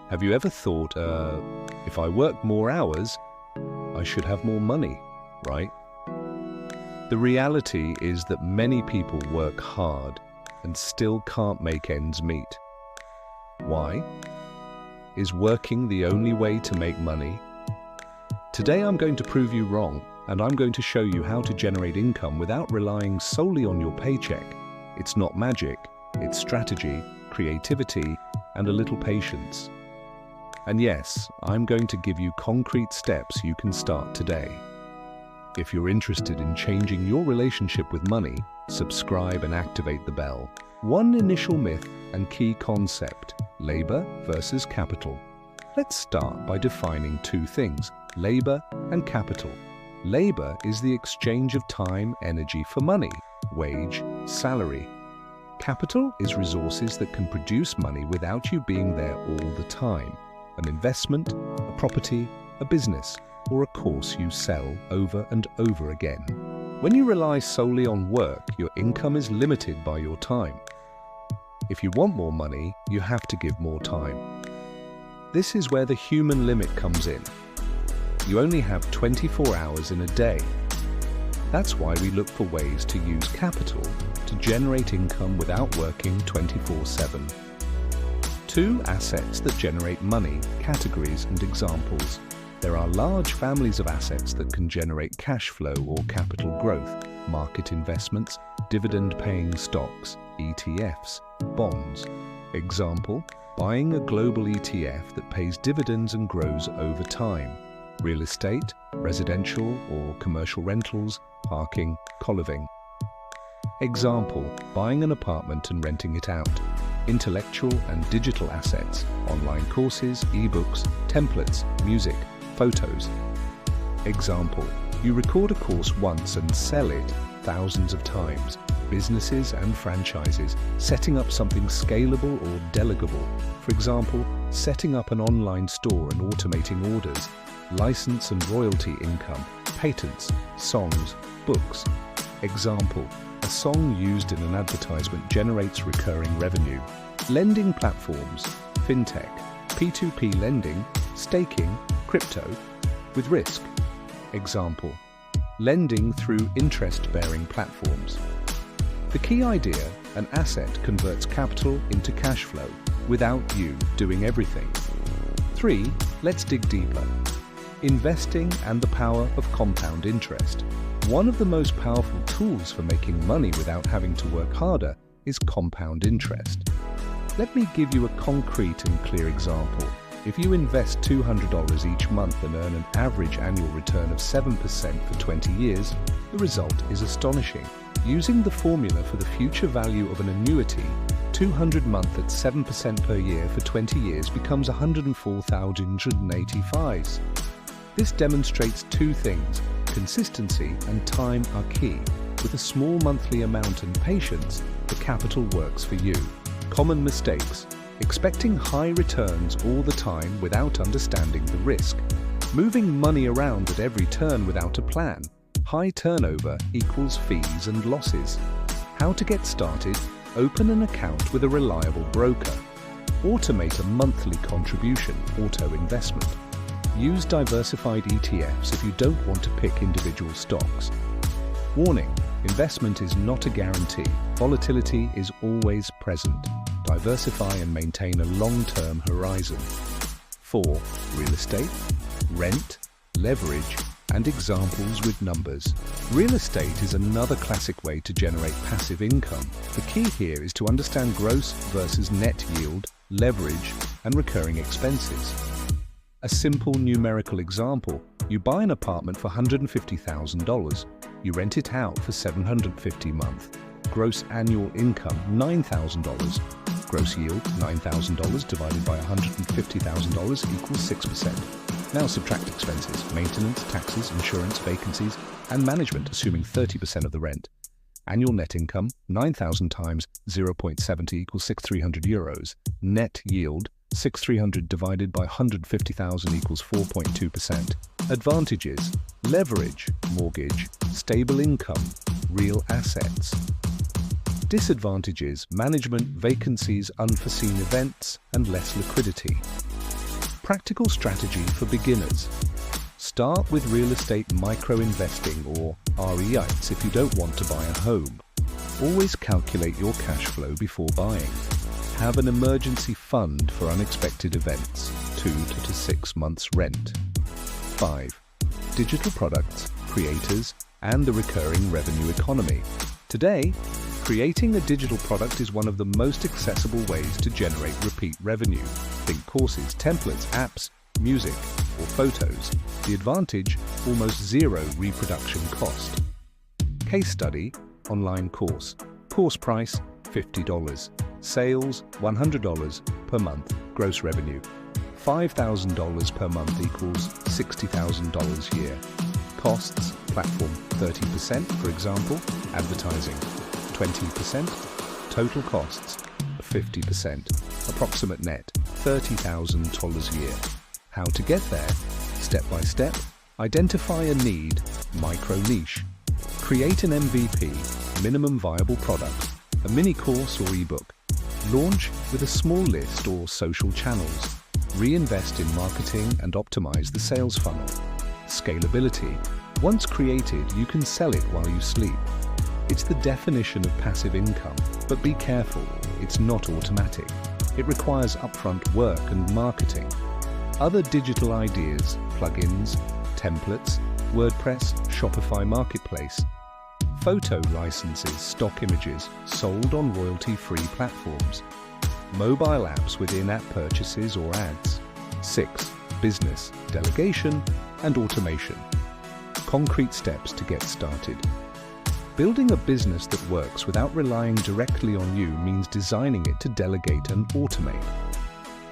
Have you ever thought, if I work more hours, I should have more money, right? The reality is that many people work hard and still can't make ends meet. Why? Is working the only way to make money? Today I'm going to prove you wrong, and I'm going to show you how to generate income without relying solely on your paycheck. It's not magic, it's strategy, creativity, and a little patience. And yes, I'm going to give you concrete steps you can start today. If you're interested in changing your relationship with money, subscribe and activate the bell. One initial myth and key concept: labor versus capital. Let's start by defining two things: labor and capital. Labor is the exchange of time, energy for money, wage, salary. Capital is resources that can produce money without you being there all the time. An investment, a property, a business, or a course you sell over and over again. When you rely solely on work, your income is limited by your time. If you want more money, you have to give more time. This is where the human limit comes in. You only have 24 hours in a day. That's why we look for ways to use capital to generate income without working 24/7. Two assets that generate money, categories and examples. There are large families of assets that can generate cash flow or capital growth: market investments, dividend-paying stocks, ETFs, bonds. Example, buying a global ETF that pays dividends and grows over time. Real estate, residential or commercial rentals, parking, co-living. Example, buying an apartment and renting it out. Intellectual and digital assets, online courses, ebooks, templates, music, photos. Example, you record a course once and sell it thousands of times. Businesses and franchises, setting up something scalable or delegable. For example, setting up an online store and automating orders. License and royalty income, patents, songs, books. Example, a song used in an advertisement generates recurring revenue. Lending platforms, fintech, P2P lending, staking, crypto, with risk. Example, lending through interest-bearing platforms. The key idea: an asset converts capital into cash flow without you doing everything. 3. Let's dig deeper. Investing and the power of compound interest. One of the most powerful tools for making money without having to work harder is compound interest. Let me give you a concrete and clear example. If you invest $200 each month and earn an average annual return of 7% for 20 years, the result is astonishing. Using the formula for the future value of an annuity, 200 month at 7% per year for 20 years becomes 104,185. This demonstrates two things: consistency and time are key. With a small monthly amount and patience, the capital works for you. Common mistakes: expecting high returns all the time without understanding the risk. Moving money around at every turn without a plan. High turnover equals fees and losses. How to get started: open an account with a reliable broker. Automate a monthly contribution, auto investment. Use diversified ETFs if you don't want to pick individual stocks. Warning: investment is not a guarantee. Volatility is always present. Diversify and maintain a long-term horizon. 4. Real estate, rent, leverage, and examples with numbers. Real estate is another classic way to generate passive income. The key here is to understand gross versus net yield, leverage, and recurring expenses. A simple numerical example: you buy an apartment for $150,000. You rent it out for $750 a month. Gross annual income $9,000. Gross yield $9,000 divided by $150,000 equals 6%. Now subtract expenses: maintenance, taxes, insurance, vacancies, and management, assuming 30% of the rent. Annual net income 9,000 times 0.70 equals 6,300 euros. Net yield 6,300 divided by 150,000 equals 4.2%. Advantages: leverage, mortgage, stable income, real assets. Disadvantages: management, vacancies, unforeseen events, and less liquidity. Practical strategy for beginners. Start with real estate micro-investing or REITs if you don't want to buy a home. Always calculate your cash flow before buying. Have an emergency fund for unexpected events, 2 to 6 months rent. 5. Digital products, creators, and the recurring revenue economy. Today, creating a digital product is one of the most accessible ways to generate repeat revenue. Think courses, templates, apps, music, or photos. The advantage, almost zero reproduction cost. Case study, online course. Course price, $50. Sales, $100 per month. Gross revenue, $5,000 per month equals $60,000 a year. Costs, platform 30%, for example, advertising 20%, total costs 50%, approximate net $30,000 a year. How to get there? Step by step, identify a need, micro niche, create an MVP, minimum viable product, a mini course or ebook, launch with a small list or social channels, reinvest in marketing and optimize the sales funnel. Scalability. Once created, you can sell it while you sleep. It's the definition of passive income, but be careful, it's not automatic. It requires upfront work and marketing. Other digital ideas, plugins, templates, WordPress, Shopify Marketplace. Photo licenses, stock images, sold on royalty-free platforms. Mobile apps with in-app purchases or ads. 6. Business, delegation, and automation. Concrete steps to get started. Building a business that works without relying directly on you means designing it to delegate and automate.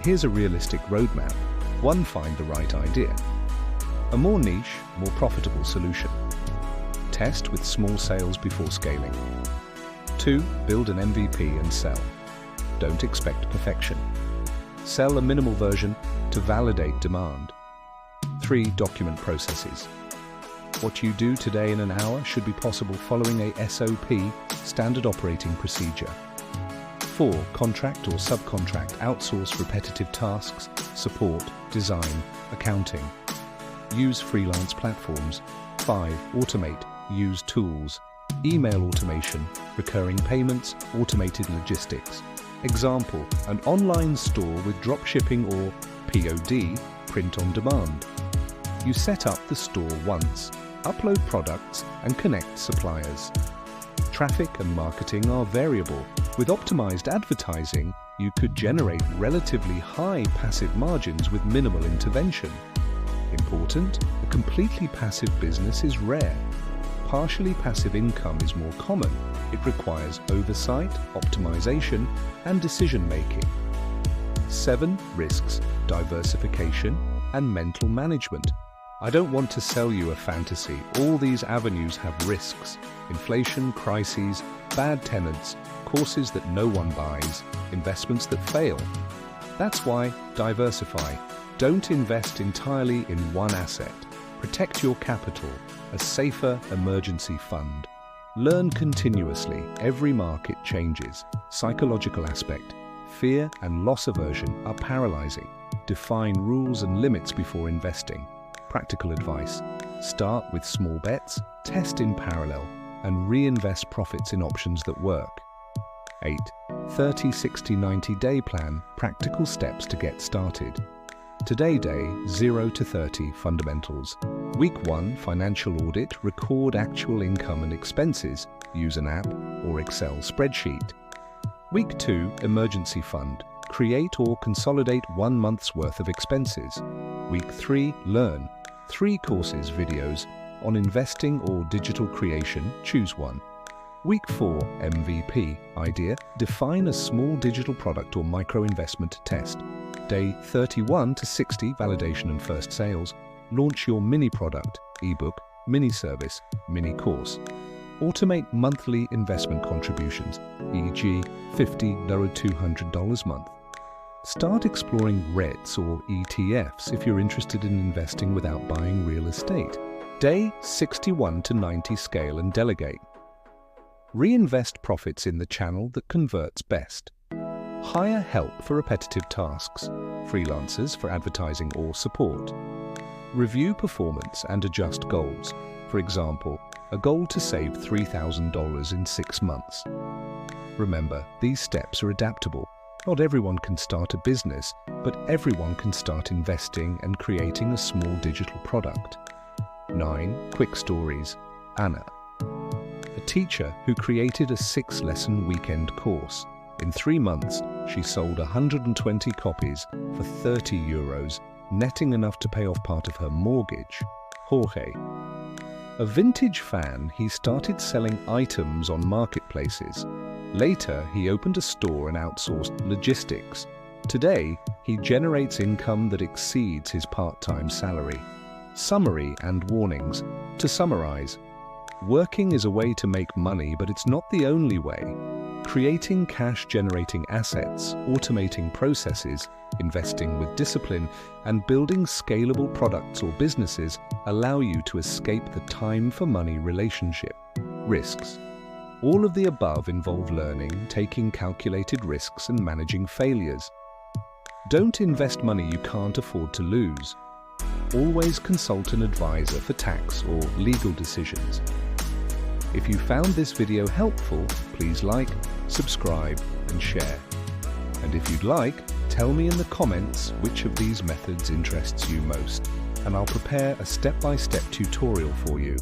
Here's a realistic roadmap. 1. Find the right idea. A more niche, more profitable solution. Test with small sales before scaling. 2. Build an MVP and sell. Don't expect perfection. Sell a minimal version to validate demand. 3. Document processes. What you do today in an hour should be possible following a SOP, standard operating procedure. 4. Contract or subcontract, outsource repetitive tasks, support, design, accounting. Use freelance platforms. 5. Automate, use tools. Email automation, recurring payments, automated logistics. Example, an online store with dropshipping or POD, print on demand. You set up the store once, upload products and connect suppliers. Traffic and marketing are variable. With optimized advertising, you could generate relatively high passive margins with minimal intervention. Important, a completely passive business is rare. Partially passive income is more common. It requires oversight, optimization, and decision-making. 7. Risks, diversification, and mental management. I don't want to sell you a fantasy. All these avenues have risks. Inflation, crises, bad tenants, courses that no one buys, investments that fail. That's why diversify. Don't invest entirely in one asset. Protect your capital, a safer emergency fund. Learn continuously. Every market changes. Psychological aspect. Fear and loss aversion are paralyzing. Define rules and limits before investing. Practical advice. Start with small bets, test in parallel, and reinvest profits in options that work. 8. 30, 60, 90-day plan. Practical steps to get started. Today day, 0 to 30 fundamentals. Week 1, financial audit, record actual income and expenses, use an app or Excel spreadsheet. Week 2, emergency fund, create or consolidate 1 month's worth of expenses. Week 3, learn, 3 courses, videos on investing or digital creation, choose one. Week 4, MVP, idea, define a small digital product or micro-investment test. Day 31 to 60, validation and first sales, launch your mini product, ebook, mini service, mini course. Automate monthly investment contributions, e.g. $50 to $200 a month. Start exploring REITs or ETFs if you're interested in investing without buying real estate. Day 61 to 90, scale and delegate. Reinvest profits in the channel that converts best. Hire help for repetitive tasks, freelancers for advertising or support. Review performance and adjust goals. For example, a goal to save $3,000 in 6 months. Remember, these steps are adaptable. Not everyone can start a business, but everyone can start investing and creating a small digital product. 9. Quick stories. Anna, a teacher who created a 6-lesson weekend course. In 3 months, she sold 120 copies for €30, netting enough to pay off part of her mortgage. Jorge, a vintage fan, he started selling items on marketplaces. Later, he opened a store and outsourced logistics. Today, he generates income that exceeds his part-time salary. Summary and warnings. To summarize, working is a way to make money, but it's not the only way. Creating cash-generating assets, automating processes, investing with discipline, and building scalable products or businesses allow you to escape the time-for-money relationship. Risks. All of the above involve learning, taking calculated risks, and managing failures. Don't invest money you can't afford to lose. Always consult an advisor for tax or legal decisions. If you found this video helpful, please like, subscribe, and share. And if you'd like, tell me in the comments which of these methods interests you most, and I'll prepare a step-by-step tutorial for you.